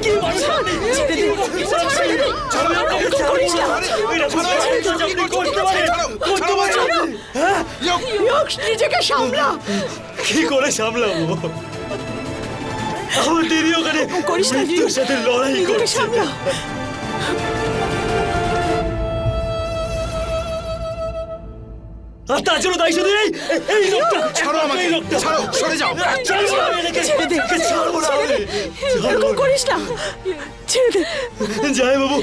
কি মানুষ আপনি? নিজেকে সামলা। কি করে সামলাবো? আমার দিদি ওখানে মৃত্যুর সাথে লড়াই করছে। আর তার জন্য দায়ী শুধু এই লোকটা। ছাড়ো আমাকে, ছাড়ো, সরে যাও। এরকম করিস না, ছেড়ে দে। জয় বাবু,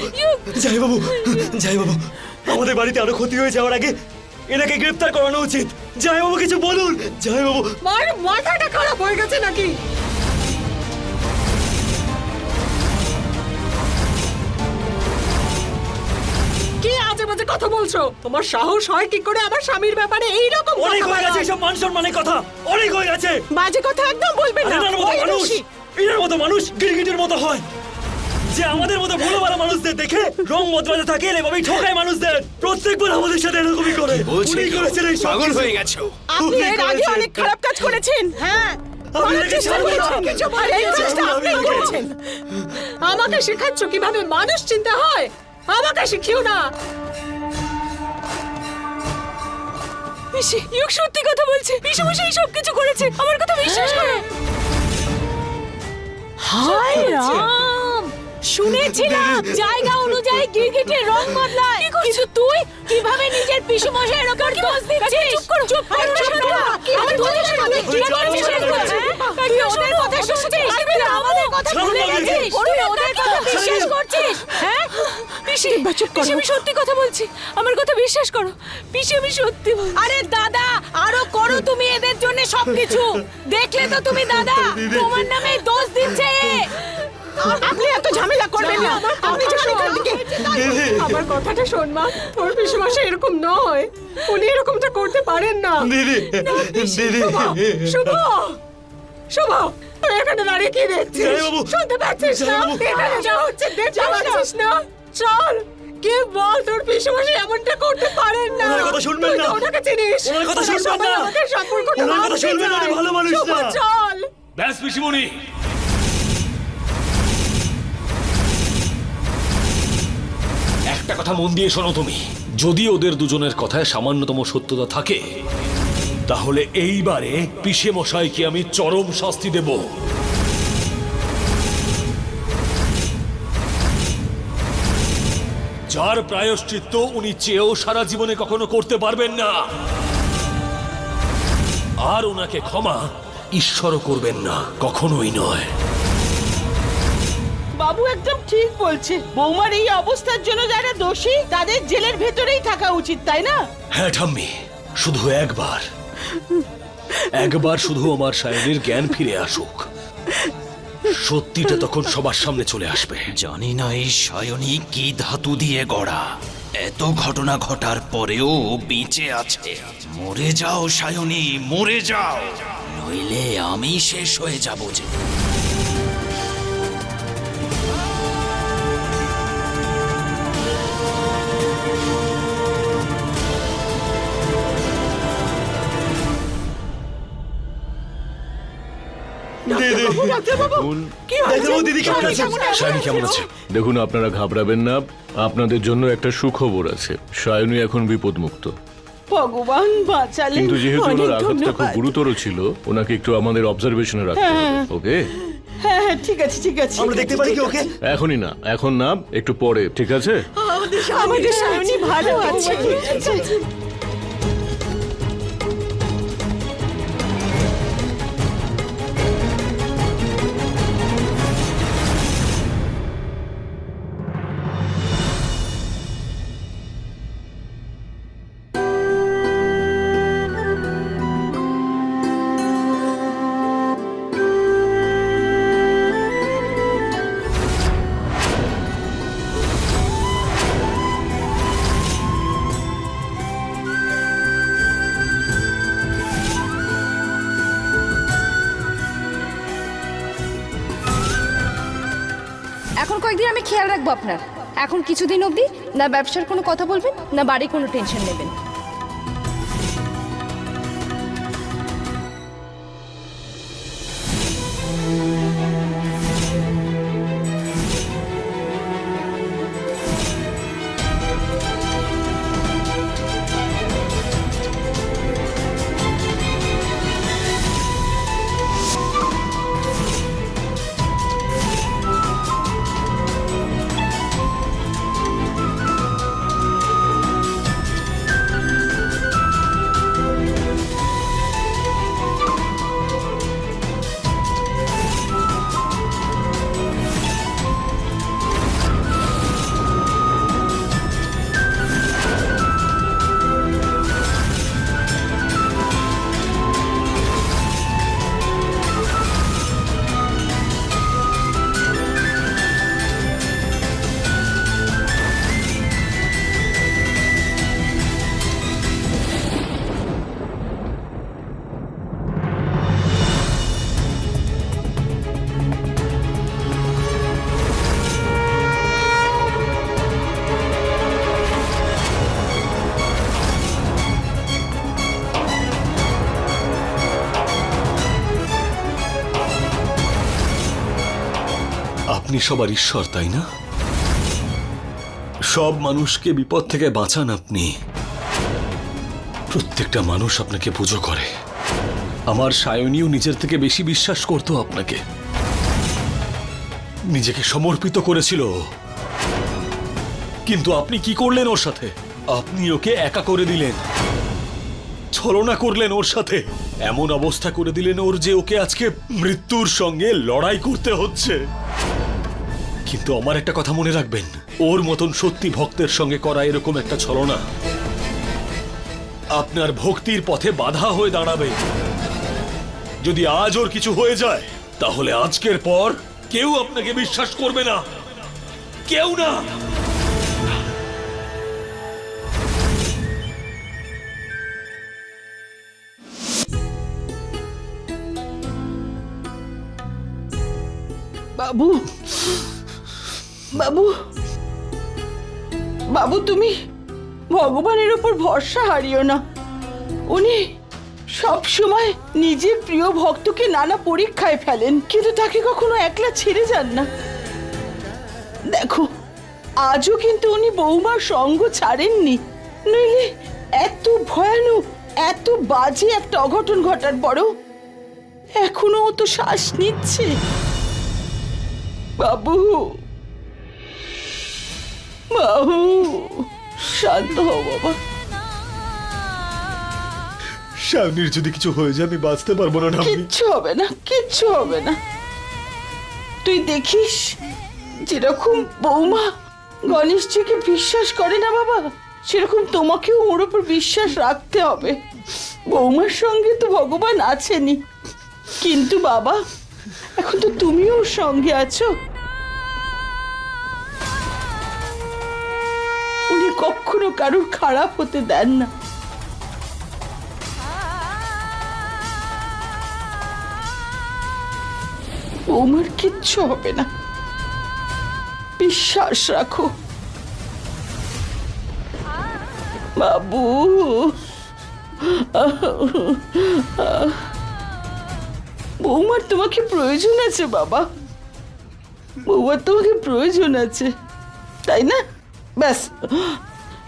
জয় বাবু, জয় বাবু, আমাদের বাড়িতে আরো ক্ষতি হয়ে যাওয়ার আগে এনাকে গ্রেফতার করানো উচিত। জয় বাবু কিছু বলুন। জয় বাবু, মাথাটা খারাপ হয়ে গেছে নাকি? কি আজে বাজে কথা বলছো? তোমার সাহস হয় কি করে আমার স্বামীর ব্যাপারে এইরকম অনেক কথা হয়ে গেছে বলার? এসব মান সম্মানের কথা, অনেক হয়ে গেছে। বাজে কথা একদম বলবেন না। এনার মতো ওই মানুষ, রশি। এনার মতো মানুষ গিরগিটির মতো হয়, যে আমাদের মতো ভুলো ভালো মানুষদের দেখে রং বদলাতে থাকে, এভাবেই ঠকায় মানুষদের। প্রত্যেকবার আমাদের সাথে এরকমই করে। উনি করেছেন এই পাগল হয়ে গেছো। আপনি এর আগে অনেক খারাপ কাজ করেছেন। হ্যাঁ, আমি অনেক একে চেষ্টা ছাড়বো না। করেছেন, কিছু বলেন, এই চেষ্টা আপনি করেছেন। আমাকে শেখাচ্ছ কিভাবে মানুষ চিনতে হয়? আমাকে শিখিও না। পিসি, ইউক সত্যি কথা বলছে। পিসুমশাই সব কিছু করেছে, আমার কথা বিশ্বাস করো। হায় রাম, শুনেছিলাম জায়গা অনুযায়ী গিরগিটির রং বদলায়, কিন্তু তুই কিভাবে নিজের পিসুমশাইয়ের ওপর দোষ দিচ্ছিস? চুপ করো, চুপ করো, আমি তোদের সাথে কি বিশ্বাস করছি? তুই ওদের কথা শুনছিস, তুই আমাদের কথা ভুলে গেছিস, তুই ওদের কথা বিশ্বাস করছিস। হ্যাঁ পিসি, চুপ করো, আমি সত্যি কথা বলছি, আমার কথা বিশ্বাস করো। পিসি, আমি সত্যি বলছি। আরে দাদা, আরো করো তুমি এদের জন্য সবকিছু। দেখলে তো তুমি দাদা, তোমার নামে দোষ দিচ্ছে। আপনি এত ঝামেলা করবেন না, আপনি চলুন এখান থেকে। আমার কথাটা শোন মা, তোর পিসেমশাই এরকম নয়, উনি এরকমটা করতে পারেন না। দিদি, দিদি, শুভ, শুভ, তুই এখানে দাঁড়িয়ে কি দেখছিস? জয়বাবু, শুনতে পাচ্ছিস না? জয়বাবু, এখানে যা হচ্ছে দেখতে পাচ্ছিস না? চল, কে বল তোর পিসেমশাই এমনটা করতে পারেন না। ওনার কথা শুনবেন তুই তো না। ওনাকে চিনিস। ওনার কথা শুনবেন সবাই না। আমাদের সম্পর্কটা ওনার কথা ভাঙতে শুনবেন না, চায়। উনি ভালো মানুষ শুভ, না। চল। ব্যাস পিসিমণি, একটা কথা মন দিয়ে শোনো তুমি। যদি ওদের দুজনের কথায় সামান্যতম সত্যতা থাকে, তাহলে এইবারে পিসে মশাইকে আমি চরম শাস্তি দেব। যার প্রায়শ্চিত্ত উনি চেয়েও সারা জীবনে কখনো করতে পারবেন না, আর ওনাকে ক্ষমা ঈশ্বরও করবেন না, কখনোই নয়। বাবু একদম ঠিক বলছে। বৌমার এই অবস্থার জন্য যারা দোষী তাদের জেলের ভেতরেই থাকা উচিত, তাই না? হ্যাঁ ঠাম্মি, শুধু একবার শুধু আমার সায়নীর জ্ঞান ফিরে আসুক, সত্যিটা তখন সবার সামনে চলে আসবে। জানি না এই সায়নী কি ধাতু দিয়ে গড়া, এত ঘটনা ঘটার পরেও বেঁচে আছে। মরে যাও সায়নী, মরে যাও, নইলে আমি শেষ হয়ে যাব যে। দিদি কেমন আছেন? সায়নী কেমন আছে? দেখুন, আপনারা ঘাবড়াবেন না, আপনাদের জন্য একটা সুখবর আছে। সায়নী এখন বিপদমুক্ত। ভগবান বাঁচালেন, কিন্তু যেহেতু অনেক ওনার আঘাতটা খুব ধন্যবাদ। গুরুতর ছিল, ওনাকে একটু আমাদের অবজারভেশনে রাখতে হবে। ওকে? হ্যাঁ হ্যাঁ, ঠিক আছে ঠিক আছে। আমরা দেখতে পারি কি ওকে? এখনই না, এখন না, একটু পরে, ঠিক আছে? আমাদের সায়নী ভালো আছে। এখন কয়েকদিন আমি খেয়াল রাখবো আপনার। এখন কিছুদিন অবধি না ব্যবসার কোনো কথা বলবেন, না বাড়ি কোনো টেনশন নেবেন। আপনি সবার ঈশ্বর, তাই না? সব মানুষকে বিপদ থেকে বাঁচান আপনি। প্রত্যেকটা মানুষ আপনাকে পুজো করে। আমার সায়নীও নিজের থেকে বেশি বিশ্বাস করতো আপনাকে, নিজেকে সমর্পিত করেছিল। কিন্তু আপনি কি করলেন ওর সাথে? আপনি ওকে একা করে দিলেন, ছলনা করলেন ওর সাথে, এমন অবস্থা করে দিলেন ওর যে ওকে আজকে মৃত্যুর সঙ্গে লড়াই করতে হচ্ছে। কিন্তু আমার একটা কথা মনে রাখবেন, ওর মতন সত্যি ভক্তের সঙ্গে করা এরকম একটা ছলনা আপনার ভক্তির পথে বাধা হয়ে দাঁড়াবে। যদি আজ ওর কিছু হয়ে যায়, তাহলে আজকের পর কেউ আপনাকে বিশ্বাস করবে না, কেউ না। বাবু, বাবু, বাবু, তুমি ভগবানের উপর ভরসা হারিও না। উনি সব সময় নিজের প্রিয় ভক্তকে নানা পরীক্ষায় ফেলেন, কিন্তু তাকে কখনো একলা ছেড়ে যান না। দেখো, আজও কিন্তু উনি বৌমার সঙ্গ ছাড়েননি, নইলে এত ভয়ানক, এত বাজে একটা অঘটন ঘটার পরও এখনো ও তো শ্বাস নিচ্ছে। বাবু, বাবু, শান্ত হও বাবা। সায়নীর যদি কিছু হয়ে যায় আমি বাঁচতে পারবো না। কিচ্ছু হবে না, কিচ্ছু হবে না। তুই দেখিস, যেরকম বৌমা গণেশজিকে বিশ্বাস করে না বাবা, সেরকম তোমাকেও ওর উপর বিশ্বাস রাখতে হবে। বৌমার সঙ্গে তো ভগবান আছেনই, কিন্তু বাবা এখন তো তুমিও ওর সঙ্গে আছো। উনি কখনো কারোর খারাপ হতে দেন না। বৌমার কিচ্ছু হবে না, বিশ্বাস রাখো বাবু। বৌমার তোমাকে প্রয়োজন আছে বাবা, বৌমার তোমাকে প্রয়োজন আছে, তাই না? ব্যাস,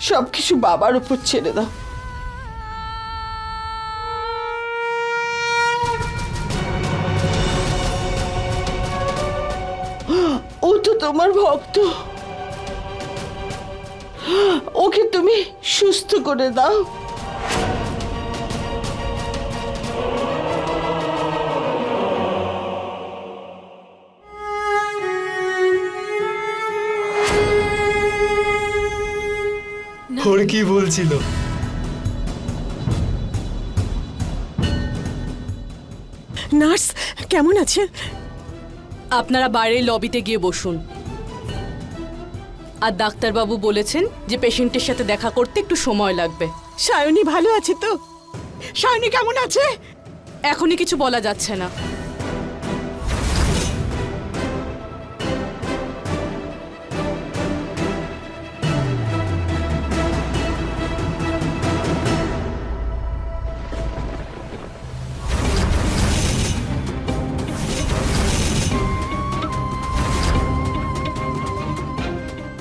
সবকিছু বাবার উপর ছেড়ে দাও। ও তো তোমার ভক্ত, ওকে তুমি সুস্থ করে দাও। ওর কি বলছিল? নার্স কেমন আছেন? আপনারা বাইরের লবিতে গিয়ে বসুন। আর ডাক্তারবাবু বলেছেন যে পেশেন্টের সাথে দেখা করতে একটু সময় লাগবে। সায়নী ভালো আছে তো? সায়নী কেমন আছে? এখনই কিছু বলা যাচ্ছে না।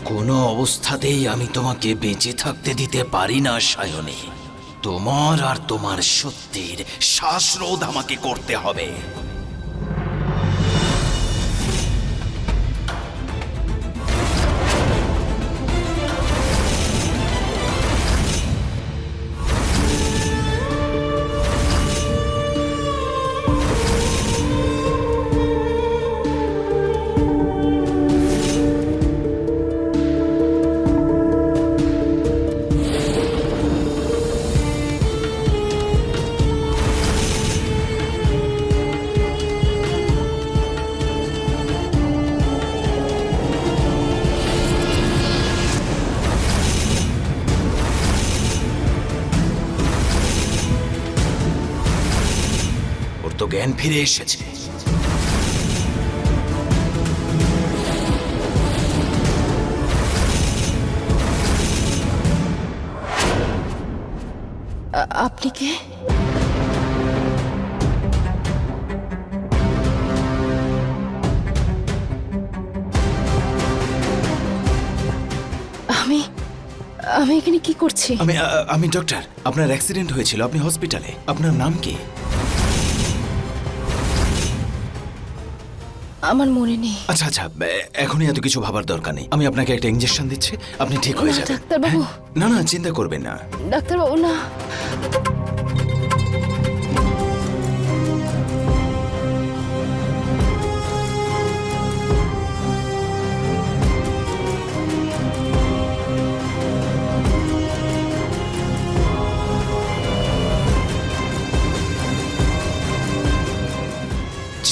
কোনো অবস্থাতেই আমি তোমাকে বেঁচে থাকতে দিতে পারি না সায়নী। তোমার আর তোমার সত্যের শ্বাসরোধ আমাকে করতে হবে। তো জ্ঞান ফিরে এসেছে। আপনি কে? আমি আমি এখানে কি করছি? আমি ডক্টর। আপনার অ্যাক্সিডেন্ট হয়েছিল, আপনি হসপিটালে। আপনার নাম কি? আমার মনে নেই। আচ্ছা আচ্ছা, এখনই এত কিছু ভাবার দরকার নেই। আমি আপনাকে একটা ইনজেকশন দিচ্ছি, আপনি ঠিক হয়ে না, যাবেন। ডাক্তারবাবু। হ্যাঁ? না না, চিন্তা করবেন না। ডাক্তারবাবু না।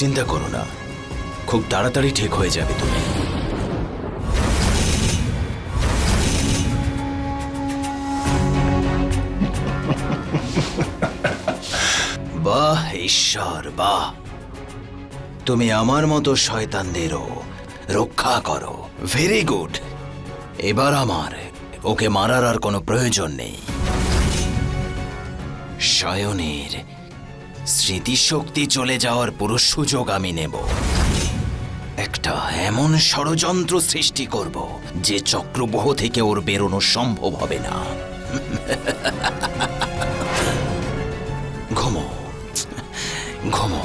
চিন্তা করো না, খুব তাড়াতাড়ি ঠিক হয়ে যাবে তুমি। বাহ ঈশ্বর, বাহ! তুমি আমার মতো শয়তানদেরও রক্ষা করো। Very good. এবার আমার ওকে মারার আর কোনো প্রয়োজন নেই। সায়নের স্মৃতিশক্তি চলে যাওয়ার পুরো সুযোগ আমি নেব। একটা এমন ষড়যন্ত্র সৃষ্টি করব যে চক্রবহ থেকে ওর বেরোনো সম্ভব হবে না। ঘুমো, ঘুমো।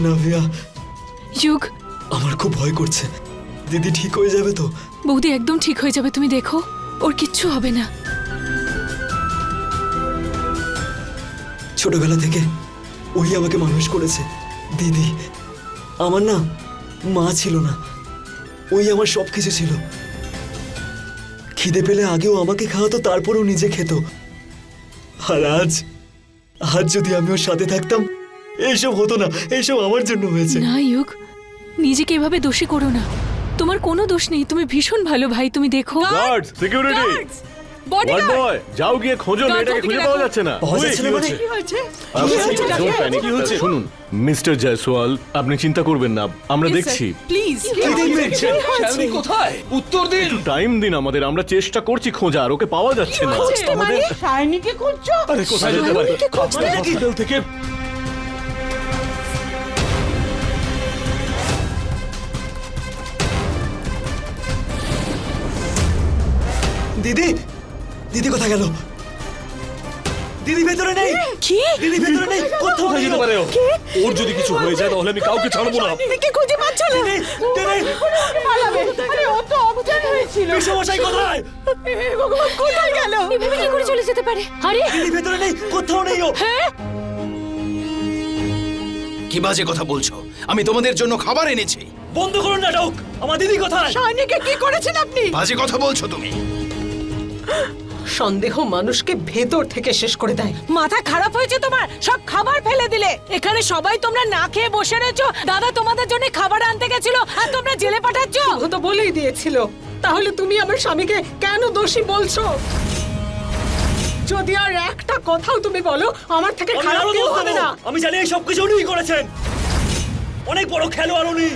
নাভিয়া, যুগ, আমার খুব ভয় করছে। দিদি ঠিক হয়ে যাবে তো? বৌদি একদম ঠিক হয়ে যাবে, তুমি দেখো, ওর কিচ্ছু হবে না। ছোটবেলা থেকে ওই আমাকে মানুষ করেছে। দিদি আমার না মা ছিল না, ওই আমার সব কিছু ছিল। খিদে পেলে আগেও আমাকে খাওয়াতো, তারপরেও নিজে খেত। আর আজ যদি আমি ওর সাথে থাকতাম, এইসব হতো না। এইসব আমার জন্য হয়েছে। না যুগ, নিজেকে এভাবে দোষী করো না। তোমার কোনো দোষ নেই, তুমি ভীষণ ভালো ভাই, তুমি দেখো। গার্ড, সিকিউরিটি, ওয়ার্ড বয়, যাও গিয়ে খোঁজো, মেয়েটাকে খুঁজে পাওয়া যাচ্ছে না। পাওয়া যাচ্ছে না মানে? কি হয়েছে? Don't panic. শুনুন মিস্টার জয়সওয়াল, আপনি চিন্তা করবেন না, আমরা দেখছি। প্লিজ শালিনী কোথায়? উত্তর দিন। একটু টাইম দিন আমাদের, আমরা চেষ্টা করছি খোঁজার, ওকে পাওয়া যাচ্ছে না। মানে শাইনিকে খুঁজছো? আরে কোথায় যেতে পারে? আপনার হসপিটাল থেকে দিদি, দিদি কোথায় গেল? দিদি ভেতরে নেই। কি? দিদি ভেতরে নেই। কোথাও কোথায় যেতে পারে ও? ওর যদি কিছু হয়ে যায় তাহলে আমি কাউকে ছাড়বো না। শাইনিকে খুঁজে পাচ্ছ না? দিদি, দিদি, পালাবে। আরে ও তো অবজার্ভ হয়েছিল। পিসমশাই কোথায়? হে ভগবান, কোথায় গেল? এভাবে কি করে চলে যেতে পারে? আরে দিদি ভেতরে নেই, কোথাও নেই ও। কি বাজে কথা বলছো? আমি তোমাদের জন্য খাবার এনেছি। বন্ধ করুন নাটক। আমার দিদি কোথায়? শাইনিকে কি করেছেন আপনি? বাজে কথা বলছো তুমি। সন্দেহ মানুষকে ভেতর থেকে শেষ করে দেয়। মাথা খারাপ হয়েছে তোমার? সব খাবার ফেলে দিলে। এখানে সবাই তোমরা না খেয়ে বসে রয়েছো। দাদা তোমাদের জন্য খাবার আনতে গেছিল আর তোমরা জেলে পাঠাচ্ছ। ও তো বলেই দিয়েছিল। তাহলে তুমি আমার স্বামীকে কেন দোষী বলছো? যদি আর একটা কথাও তুমি বলো, আমার থেকে আমি খারাপ আরো কেউ দোষ হবে দেবো। না। আমি জানি এই সব কিছু উনিই করেছেন। অনেক বড় খেলোয়াড় উনি।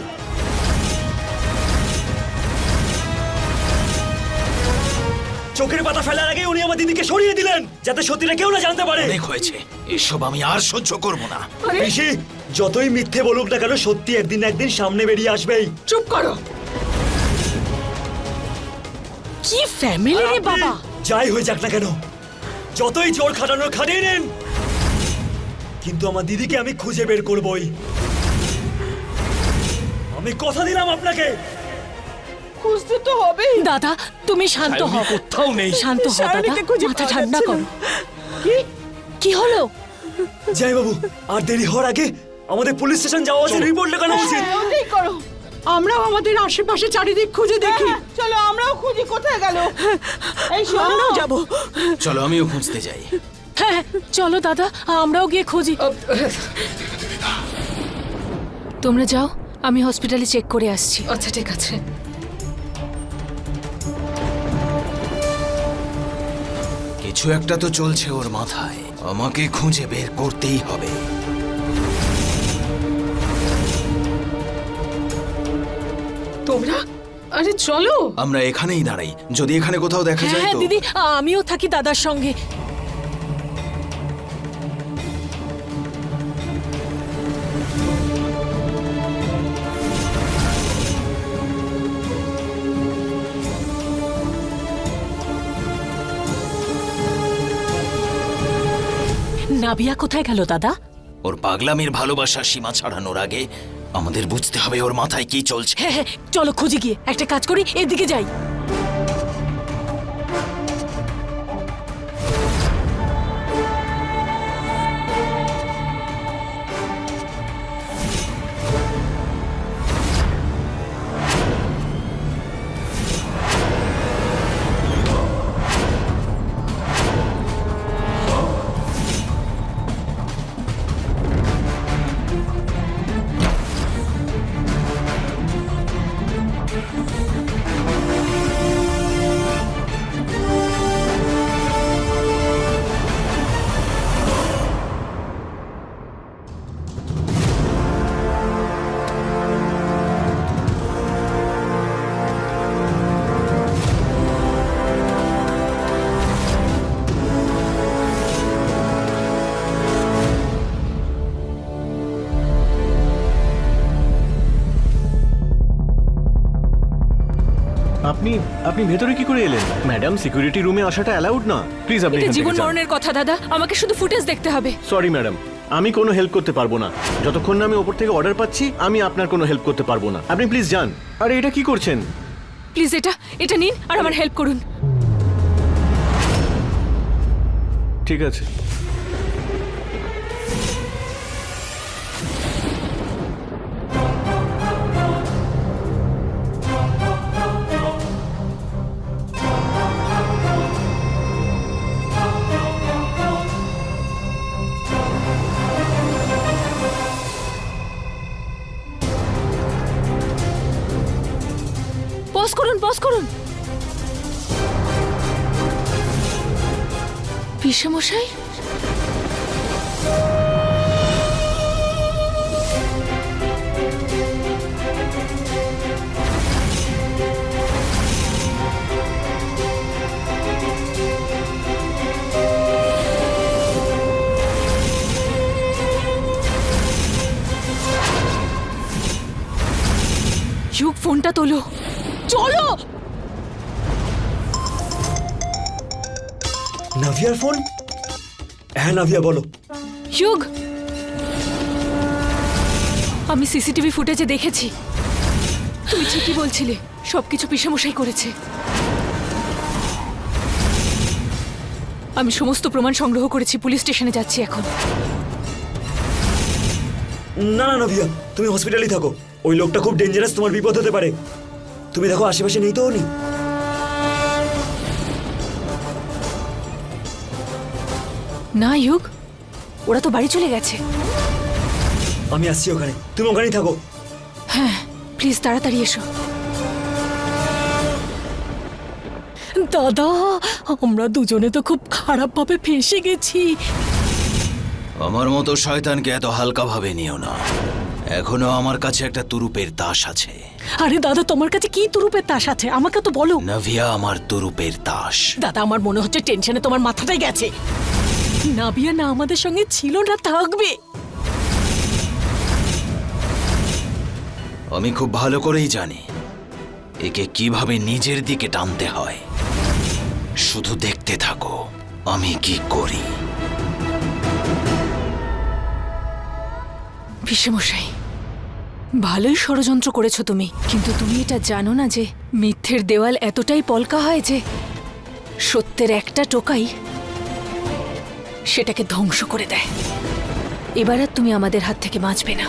চোখের পাতা ফেলার আগে উনি আমার দিদিকে সরিয়ে দিলেন, যাতে সত্যিটা কেউ না জানতে পারে। অনেক হয়েছে, এসব আমি আর সহ্য করব না। আরে ঋষি, যতই মিথ্যে বলুক না কেন, সত্যি একদিন না একদিন সামনে বেরিয়ে আসবেই। চুপ করো। কি ফ্যামিলি রে বাবা। যাই হয়ে যাক না কেন, যতই জোর খাটানোর খাটিয়ে নেন, কিন্তু আমার দিদিকে আমি খুঁজে বের করবই। আমি কথা দিলাম আপনাকে। খুঁজতে তো হবে। দাদা তুমি শান্ত হও। কোথাও নেই। শান্ত হও দাদা, শাইনিকে খুঁজে মাথা পাওয়া ঠান্ডা যাচ্ছে করো। না। কি? কি হলো? জয় বাবু, আর দেরি হওয়ার আগে আমাদের পুলিশ স্টেশন যাওয়া উচিত, রিপোর্ট লেখানো উচিত। হ্যাঁ, ওটাই করো। আমরাও আমাদের আশেপাশে চারিদিক খুঁজে দেখি। চলো আমরাও খুঁজি, কোথায় গেল? এই আমরাও যাবো। চলো আমিও খুঁজতে যাই। হ্যাঁ চলো দাদা, আমরাও গিয়ে খুঁজি। তোমরা যাও, আমি হসপিটালে চেক করে আসছি। আচ্ছা ঠিক আছে। কি কিছু একটা তো চলছে ওর মাথায়, আমাকে খুঁজে বের করতেই হবে। তোমরা আরে চলো। আমরা এখানেই দাঁড়াই, যদি এখানে কোথাও দেখা যায় হ্যাঁ তো। দিদি, আমিও থাকি দাদার সঙ্গে। নাবিয়া কোথায় গেল দাদা? ওর পাগলামির ভালোবাসার সীমা ছাড়ানোর আগে আমাদের বুঝতে হবে ওর মাথায় কি চলছে। হ্যাঁ হ্যাঁ, চলো খুঁজে গিয়ে একটা কাজ করি, এদিকে যাই। আপনি আপনি ভেতরে কি করে এলেন? ম্যাডাম, সিকিউরিটি রুমে আসাটা অ্যালাউড না। প্লিজ আপনি এটা জীবন মরণের কথা দাদা, আমাকে শুধু ফুটেজ দেখতে হবে। সরি ম্যাডাম, আমি কোনো হেল্প করতে পারবো না। যতক্ষণ না আমি ওপর থেকে অর্ডার পাচ্ছি, আমি আপনার কোনো হেল্প করতে পারবো না। আপনি প্লিজ যান। আরে এটা কি করছেন? প্লিজ এটা নিন আর আমার হেল্প করুন। ঠিক আছে। পজ করুন। পিসেমশাই, যুগ ফোনটা তোলো, চলো। নাভিয়ার ফোন? হ্যাঁ নাভিয়া, বলো। যুগ, আমি সিসিটিভি ফুটেজে দেখেছি, তুমি ঠিকই বলছিলে, সবকিছু পিসেমশাই করেছে। আমি সমস্ত প্রমাণ সংগ্রহ করেছি, পুলিশ স্টেশনে যাচ্ছি এখন। না না নাভিয়া, তুমি হসপিটালেই থাকো। ওই লোকটা খুব ডেঞ্জারাস, তোমার বিপদ হতে পারে। তুমি দেখো আশেপাশে নেই তো উনি। না যুগ, ওরা তো বাড়ি চলে গেছে। আমি আসছি ওখানে, তুমি ওখানেই থাকো। হ্যাঁ প্লিজ তাড়াতাড়ি এসো। দাদা, আমরা দুজনে তো খুব খারাপ ভাবে ফেঁসে গেছি। আমার মতো শয়তানকে এত হালকা ভাবে নিও না। এখনো আমার কাছে একটা তুরুপের তাস আছে। আরে দাদা, তোমার কাছে কি তুরুপের তাস আছে আমাকে তো বলো। নাভিয়া আমার তুরুপের তাস। দাদা, আমার মনে হচ্ছে টেনশনে তোমার মাথাটাই গেছে। নাবিয়া না আমাদের সঙ্গে ছিল না থাকবে। আমি খুব ভালো করেই জানি একে কিভাবে নিজের দিকে টানতে হয়। শুধু দেখতে থাকো আমি কি করি। পিসেমশাই, ভালোই ষড়যন্ত্র করেছো তুমি, কিন্তু তুমি এটা জানো না যে মিথ্যের দেওয়াল এতটাই পলকা হয় যে সত্যের একটা টোকাই সেটাকে ধ্বংস করে দেয়। এবার আর তুমি আমাদের হাত থেকে বাঁচবে না।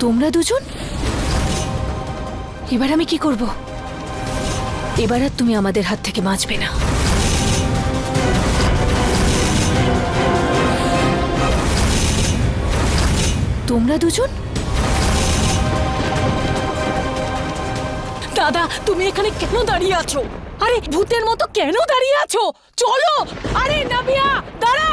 তোমরা দুজন, এবার আমি কি করব? এবার আর তুমি আমাদের হাত থেকে বাঁচবে না। তোমরা দুজন? দাদা তুমি এখানে কেন দাঁড়িয়ে আছো? আরে ভূতের মতো কেন দাঁড়িয়ে আছো? চলো। আরে নাবিয়া দাঁড়া।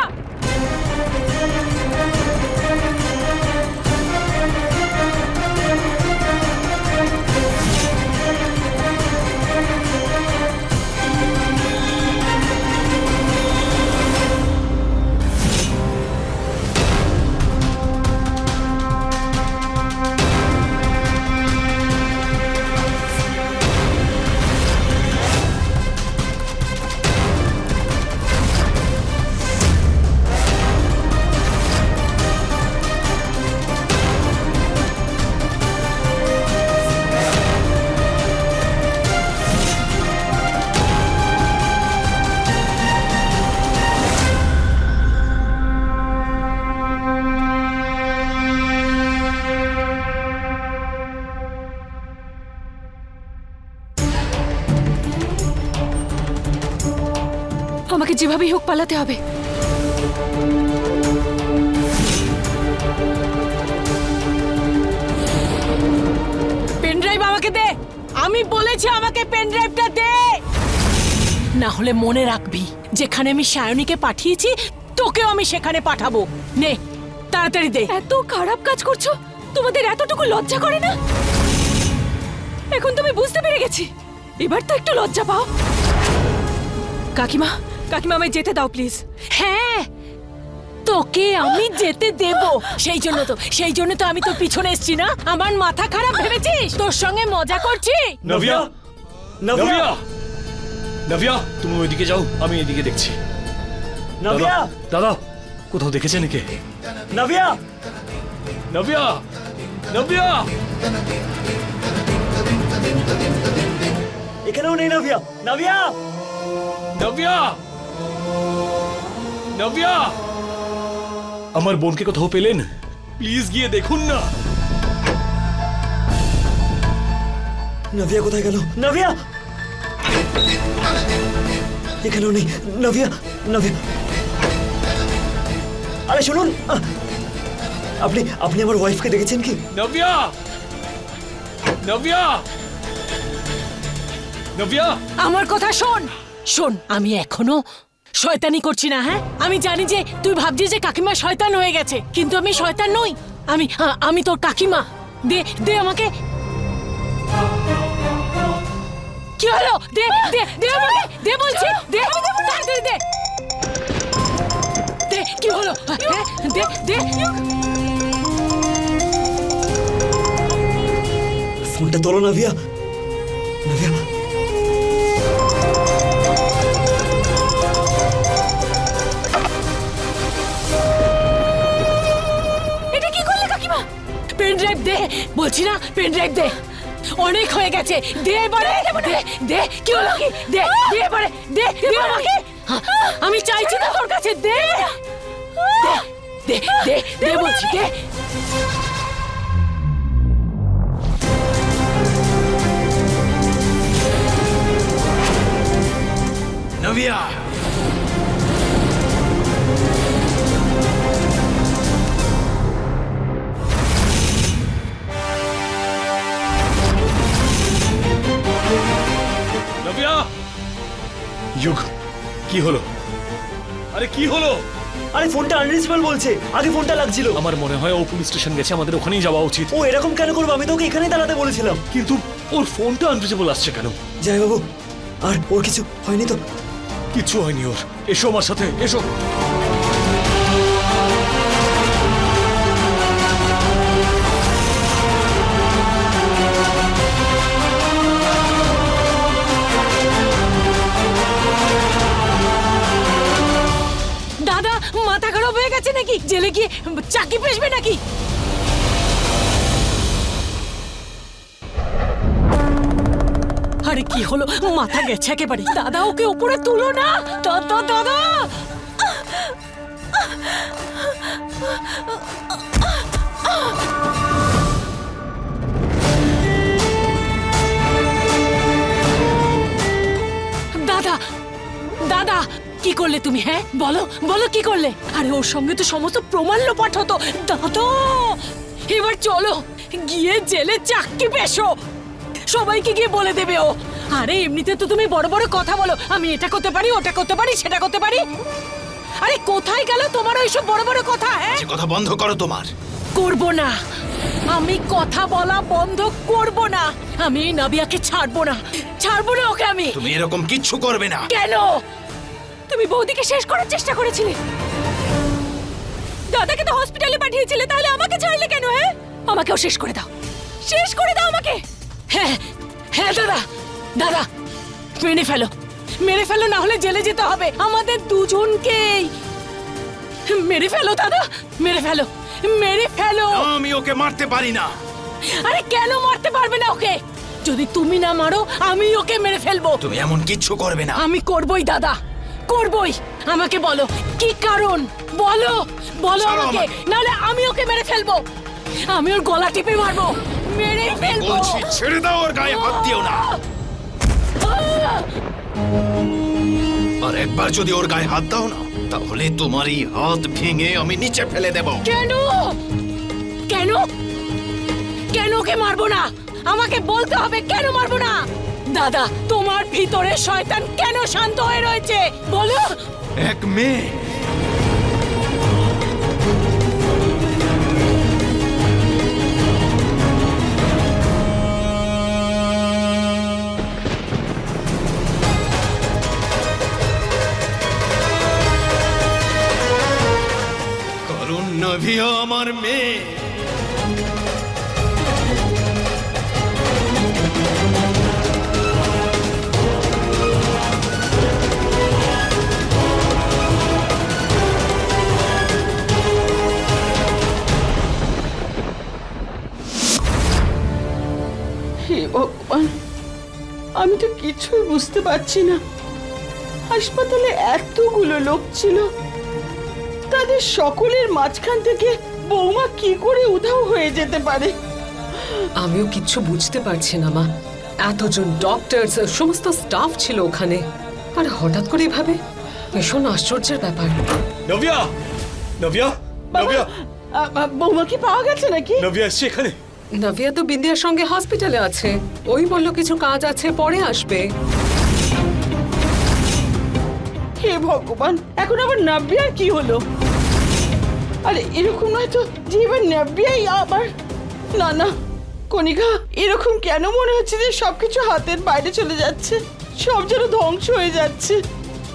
আমাকে যেভাবেই হোক পালাতে হবে। পেনড্রাইভ আমাকে দে। আমি বলেছি আমাকে পেনড্রাইভটা দে, না হলে মনে রাখবি যেখানে আমি সায়নীকে পাঠিয়েছি তোকেও আমি সেখানে পাঠাবো। নে তাড়াতাড়ি দে। এত খারাপ কাজ করছো, তোমাদের এতটুকু লজ্জা করে না? এখন তুমি বুঝতে পেরে গেছি, এবার তো একটু লজ্জা পাও। কাকিমা কাকিমা আমায় যেতে দাও প্লিজ। হ্যাঁ তোকে আমি যেতে দেব, সেই জন্য তো আমি তোর পিছনে এসেছি না। আমার মাথা খারাপ ভেবেছিস? তোর সঙ্গে মজা করছি। নভিয়া, নাভিয়া, নভিয়া, নভিয়া, তুমি ওইদিকে যাও, আমি এদিকে দেখছি। নাভিয়া, দাদা কোথাও দেখেছেন একে? নাভিয়া, নভিয়া, নভিয়া, এখানেও নেই নাভিয়া। নাভিয়া, নভিয়া, নভিয়া, আমার বোনকে কোথাও পেলেন? প্লিজ গিয়ে দেখুন না। নাভিয়া কোথায় গেল? নাভিয়া, এখানেও নেই। নাভিয়া, নাভিয়া, আরে শুনুন, আপনি আপনি আমার ওয়াইফকে দেখেছেন কি? নভিয়া, নভিয়া, নভিয়া, আমার কথা শোন। শোন, আমি এখনো শয়তানি করছি না। হ্যাঁ আমি জানি যে তুই ভাবছিস যে কাকিমা শয়তান হয়ে গেছে, কিন্তু আমি শয়তান নই। আমি তোর কাকিমা। দে দে আমাকে। কি হলো? দে দে দে আমাকে, দে বলছি, দে তাড়াতাড়ি দে। দে কি হলো? দে দে। ফোনটা তোলো নাভিয়া। নাভিয়া, এটা কি করলে কাকিমা? পেন ড্রাইভ দে বলছি না, পেন ড্রাইভ দে। অনেক হয়ে গেছে, দে এবারে। দে দে, কি হলো কি? দে দে এবারে, দে দে আমাকে। আমি চাইছি না তোর কাছে। দে দে দে দে বলছি, দে। নভিয়া, নভিয়া, যুগ, কি হলো? আরে কি হলো? আরে ফোনটা আনরিচেবল বলছে। আগে ফোনটা লাগছিল। আমার মনে হয় ও পুলিশ স্টেশন গেছে, আমাদের ওখানেই যাওয়া উচিত। ও এরকম কেন করবো? আমি তো ওকে এখানেই দাঁড়াতে বলেছিলাম। কিন্তু ওর ফোনটা আনরিচেবল আসছে কেন? জয় বাবু, আর ওর কিছু হয়নি তো? কিচ্ছু হয়নি ওর। এসো আমার সাথে, এসো। দাদা মাথা খারাপ হয়ে গেছে নাকি? জেলে গিয়ে চাকি পেশবে নাকি? আরে কি হলো? মাথা গেছে একেবারে। দাদা ওকে উপরে তুলো না। দাদা দাদা, দাদা, দাদা কি করলে তুমি? হ্যাঁ বলো বলো, কি করলে? আরে ওর সঙ্গে তো সমস্ত প্রমাণ লোপাট হতো। দাদা এবার চলো গিয়ে জেলে চাকরি পেশো, সবাইকে গিয়ে বলে দেবে ও। আরে এমনিতে তো তুমি বড় বড় কথা বলো, আমি এটা করতে পারি, ওটা করতে পারি, সেটা করতে পারি। আরে কোথায় গেল তোমার ওইসব বড় বড় কথা? হ্যাঁ, যে কথা বন্ধ করো তোমার। করব না, আমি কথা বলা বন্ধ করব না। আমি এই নাবিয়াকে ছাড়বো না, ছাড়বো না ওকে আমি। তুমি এরকম কিচ্ছু করবে না। কেন? তুমি বৌদিকে শেষ করার চেষ্টা করেছিলে, দাদাকে তো হসপিটালে পাঠিয়েছিলে, তাহলে আমাকে ছাড়লে কেন? হ্যাঁ, আমাকেও শেষ করে দাও, শেষ করে দাও আমাকে। হ্যাঁ হ্যাঁ দাদা, দাদা মেরে ফেলো, মেরে ফেলো, না হলে জেলে যেতে হবে আমাদের দুজনকেই। মেরে ফেলো দাদা, মেরে ফেলো, মেরে ফেলো। আমি ওকে মারতে পারি না। আরে কেন মারতে পারবে না ওকে? যদি তুমি না মারো আমি ওকে মেরে ফেলবো। তুমি এমন কিচ্ছু করবে না। আমি করবই দাদা, করবই। আমাকে বলো কি কারণ, বলো বলো ছাড়ো আমাকে, আমাকে। নাহলে আমি ওকে মেরে ফেলবো। আমি ওর গলা টিপে মারবো, মেরে ফেলবো। বলছি ছেড়ে দাও, ওর গায়ে হাত দিও না। আর একবার যদি ওর গায়ে হাত দাও না, তাহলে তোমার এই হাত ভেঙে আমি নিচে ফেলে দেব। কেন কেন কেন ওকে মারবো না? আমাকে বলতে হবে কেন মারবো না। দাদা তোমার ভিতরে শয়তান কেন শান্ত হয়ে রয়েছে বলো। এক মেয়ে, কারণ নাভিয়া আমার মেয়ে। হে ভগবান, আমি তো কিছুই বুঝতে পারছি না। হাসপাতালে এতগুলো লোক ছিল, তাদের সকলের মাঝখান থেকে বৌমা কি করে উধাও হয়ে যেতে পারে? আমিও কিচ্ছু বুঝতে পারছি না মা। এতজন ডক্টর, সমস্ত স্টাফ ছিল ওখানে, আর হঠাৎ করে এভাবে, ভীষণ আশ্চর্যের ব্যাপার। নভিয়া, নভিয়া, নভিয়া, বৌমা কি পাওয়া গেছে নাকি? নভিয়া এসছে এখানে। নাভিয়া তো বিন্দিয়ার সঙ্গে হসপিটালে আছে, ওই বললো কিছু কাজ আছে, পরে আসবে। হে ভগবান, এখন আবার নাব্বিয়ার কি হলো? আরে এরকম নয় তো যে এবার নাব্বিয়াই আবার। না না কণিকা, এরকম কেন মনে হচ্ছে যে সবকিছু হাতের বাইরে চলে যাচ্ছে, সব যেন ধ্বংস হয়ে যাচ্ছে।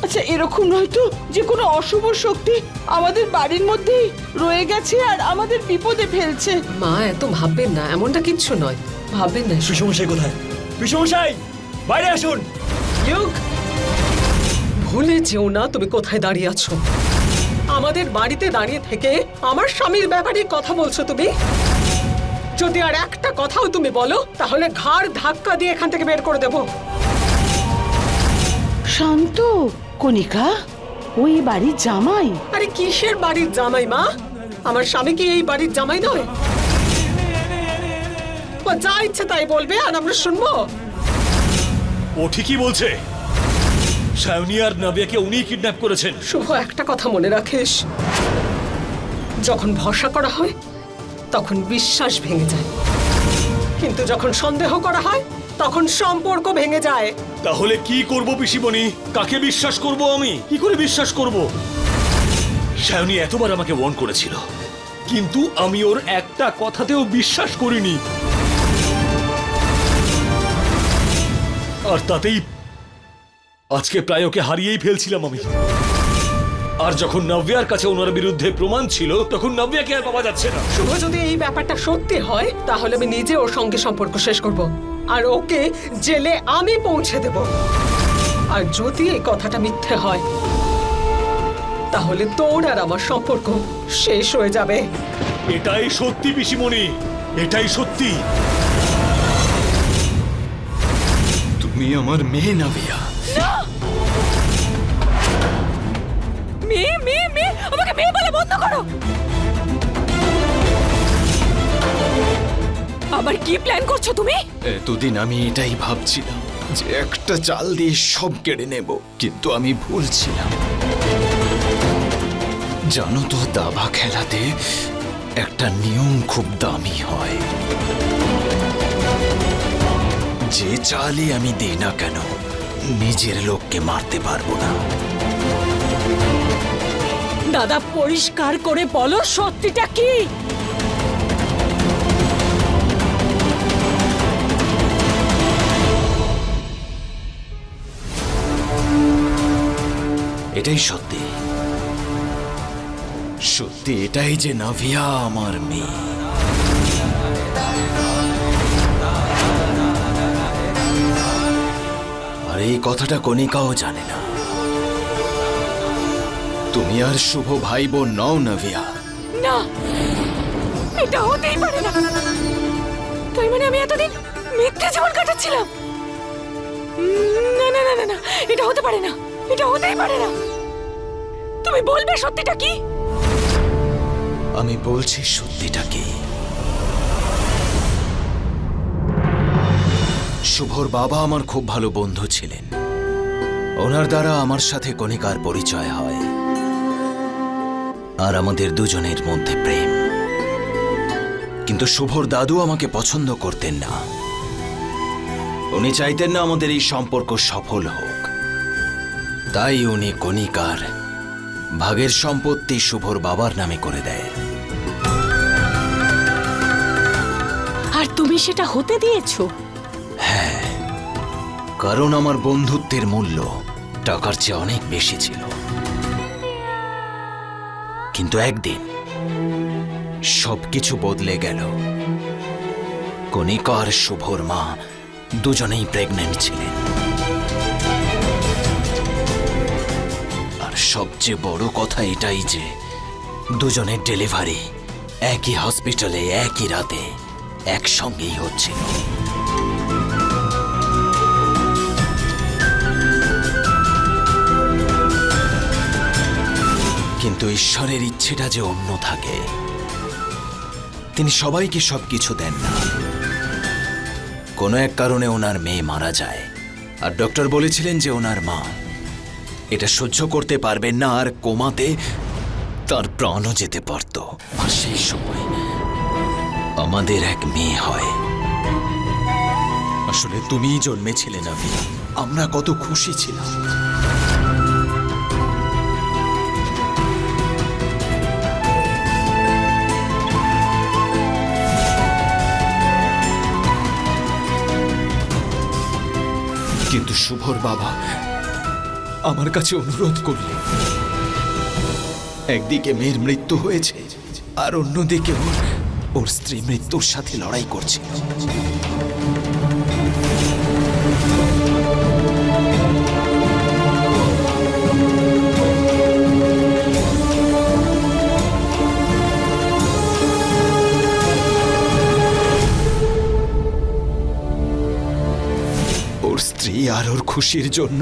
আচ্ছা এরকম নয় তো যে কোনো অশুভ শক্তি আমাদের বাড়ির মধ্যেই রয়ে গেছে আর আমাদের বিপদে ফেলছে? মা এত ভাববেন না, এমনটা কিচ্ছু নয়, ভাববেন না। পিসমশাই কোথায়? পিসমশাই বাইরে আসুন। ইউক, ভুলে যেও না তুমি কোথায় দাঁড়িয়ে আছো। আমাদের বাড়িতে দাঁড়িয়ে থেকে আমার স্বামীর ব্যাপারে কথা বলছো তুমি। যদি আর একটা কথাও তুমি বলো, তাহলে ঘাড় ধাক্কা দিয়ে এখান থেকে বের করে দেবো। শান্ত, কণিকা ওই বাড়ির জামাই। আরে কিসের বাড়ির জামাই মা? আমার স্বামী কি এই বাড়ির জামাই নয়? ও যা ইচ্ছে তাই বলবে আর আমরা শুনবো। ও ঠিকই বলছে, সায়নী আর নাভিয়াকে উনিই কিডন্যাপ করেছেন। শুভ, একটা কথা মনে রাখিস, যখন ভরসা করা হয় তখন বিশ্বাস ভেঙে যায়, কিন্তু যখন সন্দেহ করা হয় তখন সম্পর্ক ভেঙে যায়। তাহলে কি করব পিসিমণি? কাকে বিশ্বাস করব? আমি কি করে বিশ্বাস করব? সায়নী এতবার আমাকে ওয়ার্ন করেছিল, কিন্তু আমি ওর একটা কথাতেও বিশ্বাস করিনি। আর তাতেই আজকে প্রায় ওকে হারিয়েই ফেলছিলাম আমি। আর যখন নাভিয়ার কাছে ওনার বিরুদ্ধে প্রমাণ ছিল, তখন নাভিয়াকে আর পাওয়া যাচ্ছে না। শুভ, যদি এই ব্যাপারটা সত্যি হয় তাহলে আমি নিজে ওর সঙ্গে সম্পর্ক শেষ করব আর ওকে জেলে আমি পৌঁছে দেব। আর যদি এই কথাটা মিথ্যে হয় তাহলে তোর আর আমার সম্পর্ক শেষ হয়ে যাবে। এটাই সত্যি পিসিমণি, এটাই সত্যি। তুমি আমার মেয়ে নাভিয়া। মেয়ে মেয়ে মেয়ে, আমাকে মেয়ে বলা বন্ধ করো। আবার কি প্ল্যান করছো তুমি? এতদিন আমি এটাই ভাবছিলাম যে একটা চাল দিয়ে সব কেড়ে নেব, কিন্তু আমি ভুল ছিলাম। জানো তো, দাবা খেলাতে একটা নিয়ম খুব দামি হয়। যে চালই আমি দিই না কেন, নিজের লোককে মারতে পারবো না। দাদা পরিষ্কার করে বলো সত্যিটা কি? এটাই সত্যি। সত্যি এটাই যে নাভিয়া আমার মেয়ে। আর এই কথাটা কণিকাও জানে না। তুমি আর শুভ ভাই বোন নও নাভিয়া। না, এটা হতেই পারে না। তাই মানে আমি এতদিন মিথ্যে জীবন কাটাচ্ছিলাম? না না না না না, এটা হতে পারে না, এটা হতেই পারে না। তুমি বলবে সত্যিটা কি? আমি বলছি সত্যিটা কি। শুভর বাবা আমার খুব ভালো বন্ধু ছিলেন। ওনার দ্বারা আমার সাথে কণিকার পরিচয় হয়, আর আমাদের দুজনের মধ্যে প্রেম। কিন্তু শুভর দাদু আমাকে পছন্দ করতেন না। উনি চাইতেন না আমাদের এই সম্পর্ক সফল হোক। তাই উনি কণিকার ভাগের সম্পত্তি শুভর বাবার নামে করে দেয়। আর তুমি সেটা হতে দিয়েছো? হ্যাঁ, কারণ আমার বন্ধুত্বের মূল্য টাকার চেয়ে অনেক বেশি ছিল। কিন্তু একদিন সবকিছু বদলে গেল। কণিকা আর শুভর মা দুজনেই প্রেগন্যান্ট ছিলেন। আর সবচেয়ে বড় কথা এটাই যে দুজনের ডেলিভারি একই হসপিটালে একই রাতে একসঙ্গেই হচ্ছিল। কিন্তু ঈশ্বরের ইচ্ছেটা যে অন্য থাকে। তিনি সবাইকে সবকিছু দেন না। কোনো এক কারণে ওনার মেয়ে মারা যায়, আর ডক্টর বলেছিলেন যে ওনার মা এটা সহ্য করতে পারবেন না, আর কোমাতে তার প্রাণও যেতে পারত। আর সেই সময় আমাদের এক মেয়ে হয়। আসলে তুমিই জন্মেছিলে নাভিয়া। আমরা কত খুশি ছিলাম। কিন্তু শুভর বাবা আমার কাছে অনুরোধ করলেন। একদিকে মেয়ের মৃত্যু হয়েছে, আর অন্যদিকে ওর স্ত্রী মৃত্যুর সাথে লড়াই করছে। ওর স্ত্রী আর ওর খুশির জন্য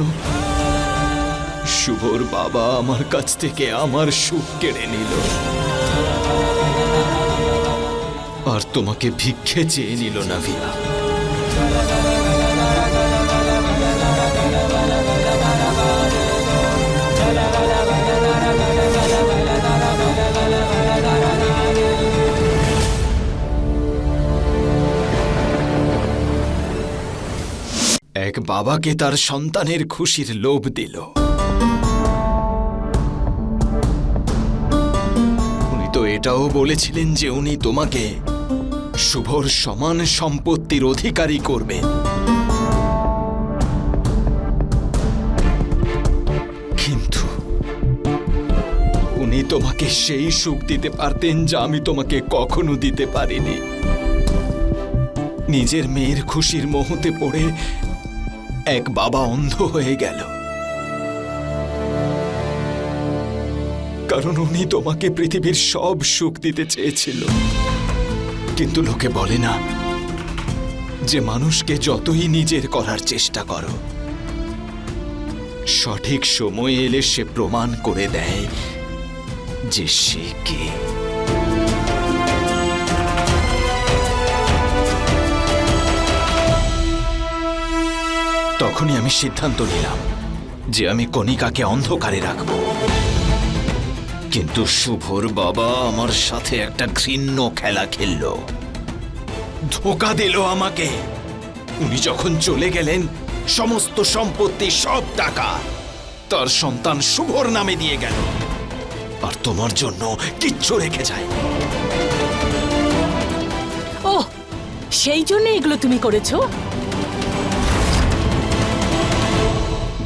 শুভর বাবা আমার কাছ থেকে আমার সুখ কেড়ে নিল, আর তোমাকে ভিক্ষে চেয়ে নিল নাভিয়া। এক বাবাকে তার সন্তানের খুশির লোভ দিল। উনি তো এটাও বলেছিলেন যে উনি তোমাকে শুভর সমান সম্পত্তির অধিকারী করবেন। কিন্তু উনি তোমাকে সেই সুখ দিতে পারতেন যা আমি তোমাকে কখনো দিতে পারিনি। নিজের মেয়ের খুশির মোহতে পড়ে এক বাবা অন্ধ হয়ে গেল, কারণ উনি তোমাকে পৃথিবীর সব সুখ দিতে চেয়েছিল। কিন্তু লোকে বলে না যে মানুষকে যতই নিজের করার চেষ্টা করো, সঠিক সময় এলে সে প্রমাণ করে দেয় যে সে কে। তখনই আমি সিদ্ধান্ত নিলাম যে আমি কণিকাকে অন্ধকারে রাখব। কিন্তু শুভর বাবা আমার সাথে একটা ঘৃণ্য খেলা খেললো, ধোঁকা দিল আমাকে। উনি যখন চলে গেলেন সমস্ত সম্পত্তি, সব টাকা তার সন্তান শুভর নামে দিয়ে গেল, আর তোমার জন্য কিচ্ছু রেখে যায়। ও সেই জন্য এগুলো তুমি করেছো?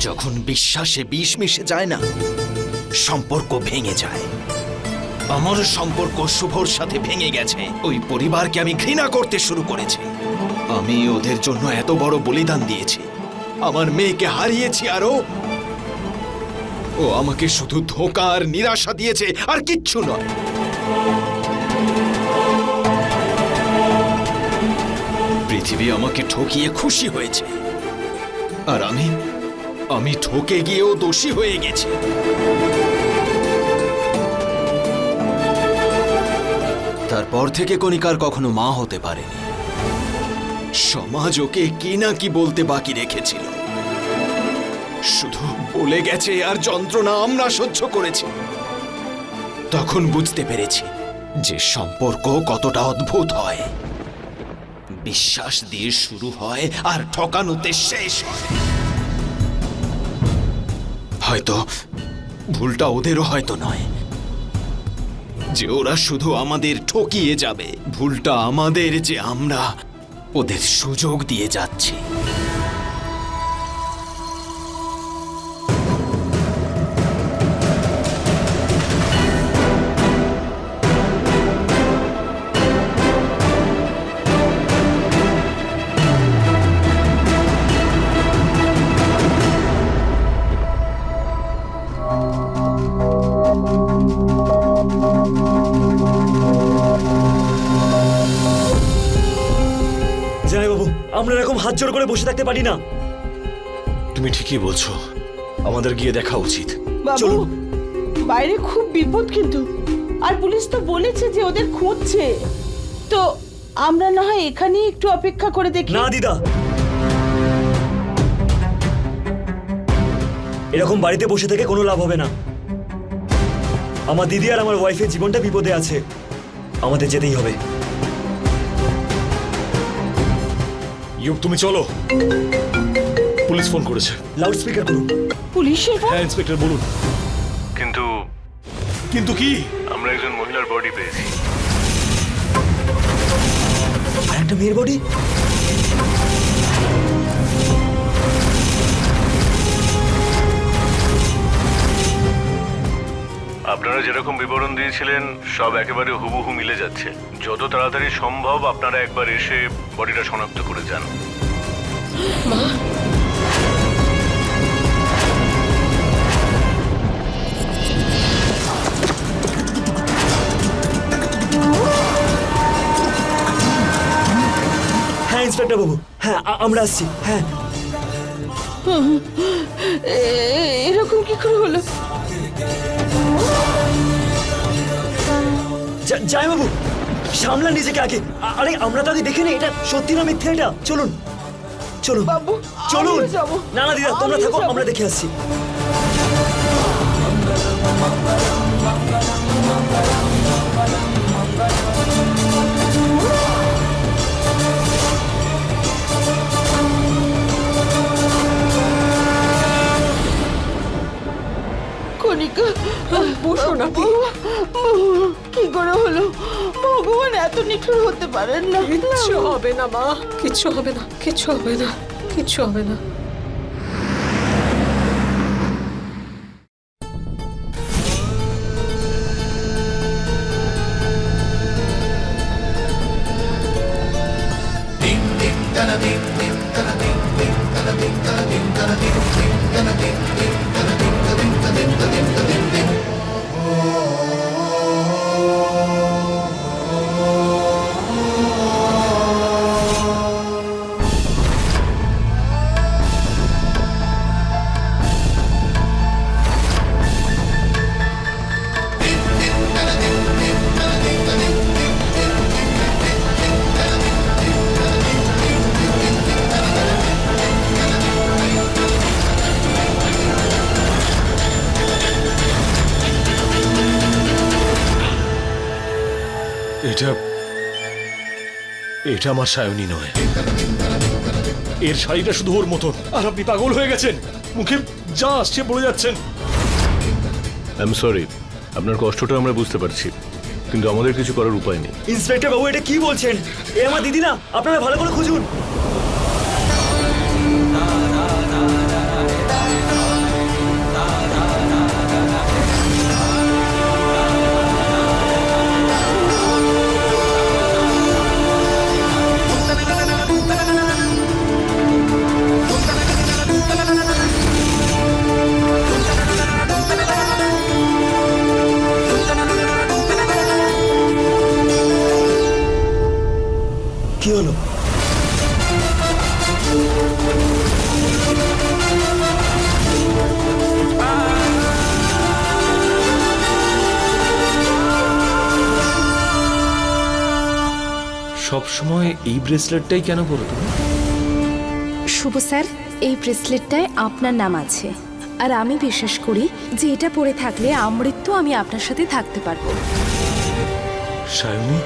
যখন বিশ্বাসে বিষ মিশে যায় না, সম্পর্ক ভেঙে যায়। আমার সম্পর্ক শুভর সাথে ভেঙে গেছে। ওই পরিবারকে আমি ঘৃণা করতে শুরু করেছি। আমি ওদের জন্য এত বড় বলিদান দিয়েছি, আমার মেয়েকে হারিয়েছি, আরো ও আমাকে শুধু ধোঁকা আর নিরাশা দিয়েছে, আর কিচ্ছু নয়। পৃথিবী আমাকে ঠকিয়ে খুশি হয়েছে, আর আমি ঠকে গিয়েও দোষী হয়ে গেছি। তারপর থেকে কণিকার কখনো মা হতে পারেনি। সমাজ ওকে কি না কি বলতে বাকি রেখেছিল, শুধু বলে গেছে আর যন্ত্রণা আমরা সহ্য করেছি। তখন বুঝতে পেরেছি যে সম্পর্ক কতটা অদ্ভুত হয়। বিশ্বাস দিয়ে শুরু হয় আর ঠকানোতে শেষ হয়। হয়তো ভুলটা ওদেরও হয়তো নয়, যে ওরা শুধু আমাদের ঠকিয়ে যাবে। ভুলটা আমাদের, যে আমরা ওদের সুযোগ দিয়ে যাচ্ছি। জামাইবাবু, আমরা এরকম হাত জোড় করে বসে থাকতে পারি না। তুমি ঠিকই বলছো, আমাদের গিয়ে দেখা উচিত। বাবু, চলুন। বাইরে খুব বিপদ কিন্তু, আর পুলিশ তো বলেছে যে ওদের খুঁজছে। তো আমরা না হয় এখানেই একটু অপেক্ষা করে দেখি। না দিদা, এরকম বাড়িতে বসে থেকে কোনো লাভ হবে না। আমার দিদি আর আমার ওয়াইফের জীবনটা বিপদে আছে, আমাদের যেতেই হবে। ইউব, তুমি চলো, পুলিশ ফোন করেছে। লাউড স্পিকার করুন। পুলিশের ফোন? হ্যাঁ ইন্সপেক্টর বলুন। কিন্তু কিন্তু কি? আমরা একজন মহিলার বডি পেয়েছি। আর একটা মেয়ের বডি? আপনারা যেরকম বিবরণ দিয়েছিলেন সব একেবারে হুবহু মিলে যাচ্ছে। যত তাড়াতাড়ি সম্ভব আপনারা একবার এসে বডিটা শনাক্ত করে যান। হ্যাঁ ইন্সপেক্টর বাবু, হ্যাঁ আমরা আসছি। হ্যাঁ এরকম কি করে হলো? জামাইবাবু, সামলা নিজেকে আগে। আরে আমরা তো আগে দেখে নি এটা সত্যি না মিথ্যে। এটা চলুন চলুন বাবু, চলুন। আমিও যাবো। না না দিদা, তোমরা আমিও থাকো, যাবো। আমরা দেখে আসছি। কণিকা, বসো না, কি করে হলো? ভগবান এত নিষ্ঠুর হতে পারেন না। কিচ্ছু হবে না মা, কিচ্ছু হবে না, কিচ্ছু হবে না, কিচ্ছু হবে না। এটা আমার সায়নী নয়। এর শাড়িটা শুধু ওর মতন, আর আপনি পাগল হয়ে গেছেন, মুখে যা আসছে বলে যাচ্ছেন। আই এম সরি, আপনার কষ্টটা আমরা বুঝতে পারছি, কিন্তু আমাদের কিছু করার উপায় নেই। ইন্সপেক্টর বাবু এটা কি বলছেন? এ আমার দিদি না, আপনারা ভালো করে খুঁজুন। কি হলো? সব সময় এই ব্রেসলেটটাই কেন পরো তুমি? শুভ স্যার, এই ব্রেসলেটটায় আপনার নাম আছে, আর আমি বিশ্বাস করি যে এটা পরে থাকলে আমৃত্যু আমি আপনার সাথে থাকতে পারবো। সায়নী,